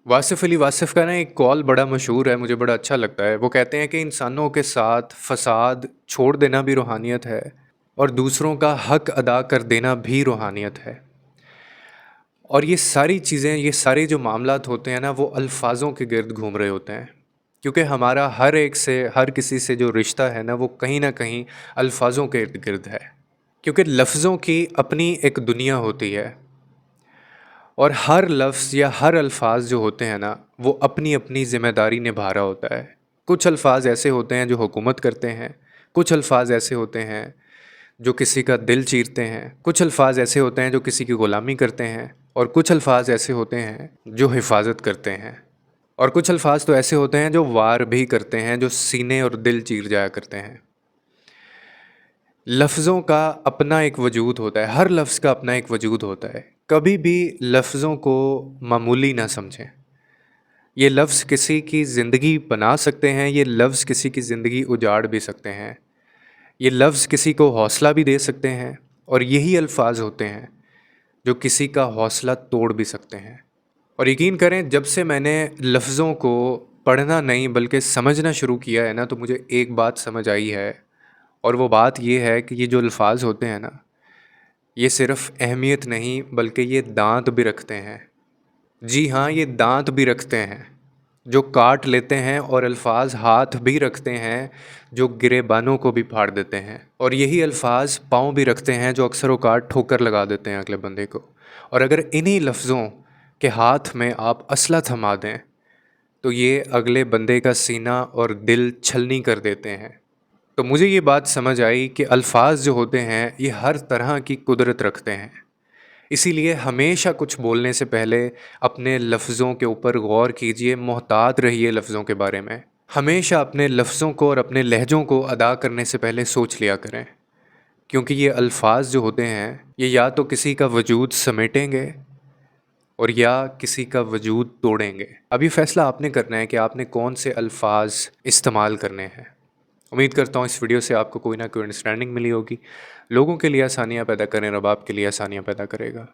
वासिफ़ अली वासिफ़ का ना एक कॉल बड़ा मशहूर है, मुझे बड़ा अच्छा लगता है। वो कहते हैं कि इंसानों के साथ फ़साद छोड़ देना भी रूहानियत है और दूसरों का हक़ अदा कर देना भी रूहानियत है। और ये सारी चीज़ें, ये सारे जो मामलात होते हैं ना, वो अल्फ़ाज़ों के गिर्द घूम रहे होते हैं। क्योंकि हमारा हर एक से, हर किसी से जो रिश्ता है ना, वो कहीं न कहीं अल्फ़ाज़ों के इर्द-गिर्द है। क्योंकि लफ्ज़ों की अपनी एक दुनिया होती है और हर लफ्ज़ या हर अल्फ़ाज़ जो होते हैं ना, वो अपनी-अपनी ज़िम्मेदारी निभा रहा होता है। कुछ अल्फ़ाज़ ऐसे होते हैं जो हुकूमत करते हैं, कुछ अल्फ़ाज़ ऐसे होते हैं जो किसी का दिल चीरते हैं, कुछ अल्फ़ाज़ ऐसे होते हैं जो किसी की ग़ुलामी करते हैं और कुछ अल्फ़ाज़ ऐसे होते हैं जो हिफ़ाज़त करते हैं और कुछ अल्फ़ाज़ तो ऐसे होते हैं जो वार भी करते हैं, जो सीने और दिल चीर जाया करते हैं। लफ्ज़ों का अपना एक वजूद होता है, हर लफ्ज़ का अपना एक वजूद होता है। कभी भी लफ्ज़ों को मामूली ना समझें। ये लफ्ज़ किसी की ज़िंदगी बना सकते हैं, ये लफ्ज़ किसी की ज़िंदगी उजाड़ भी सकते हैं। ये लफ्ज़ किसी को हौसला भी दे सकते हैं और यही अल्फ़ाज़ होते हैं जो किसी का हौसला तोड़ भी सकते हैं। और यकीन करें, जब से मैंने लफ्ज़ों को पढ़ना नहीं बल्कि समझना शुरू किया है ना, तो मुझे एक बात समझ आई है और वो बात ये है कि ये जो अल्फ़ाज़ होते हैं ना, ये सिर्फ़ अहमियत नहीं बल्कि ये दाँत भी रखते हैं। जी हाँ, ये दाँत भी रखते हैं, जो काट लेते हैं, और अल्फ़ाज़ हाथ भी रखते हैं, जो गिरेबानों को भी फाड़ देते हैं। और यही अल्फ़ाज़ पाँव भी रखते हैं, जो अक्सर औक़ात ठोकर लगा देते हैं अगले बंदे को। और अगर इन्हीं लफ्ज़ों के हाथ में आप असला थमा दें, तो ये अगले बंदे का सीना और दिल छलनी कर देते हैं। तो मुझे ये बात समझ आई कि अल्फ़ाज़ जो होते हैं, ये हर तरह की कुदरत रखते हैं। इसीलिए हमेशा कुछ बोलने से पहले अपने लफ्ज़ों के ऊपर गौर कीजिए, मोहतात रहिए लफ्ज़ों के बारे में। हमेशा अपने लफ्ज़ों को और अपने लहज़ों को अदा करने से पहले सोच लिया करें, क्योंकि ये अल्फ़ाज़ जो होते हैं, ये या तो किसी का वजूद समेटेंगे और या किसी का वजूद तोड़ेंगे। अब ये फ़ैसला आपने करना है कि आपने कौन से अल्फ़ाज़ इस्तेमाल करने हैं। उम्मीद करता हूँ इस वीडियो से आपको कोई ना कोई अंडरस्टैंडिंग मिली होगी। लोगों के लिए आसानियाँ पैदा करें, रब आपके लिए आसानियाँ पैदा करेगा।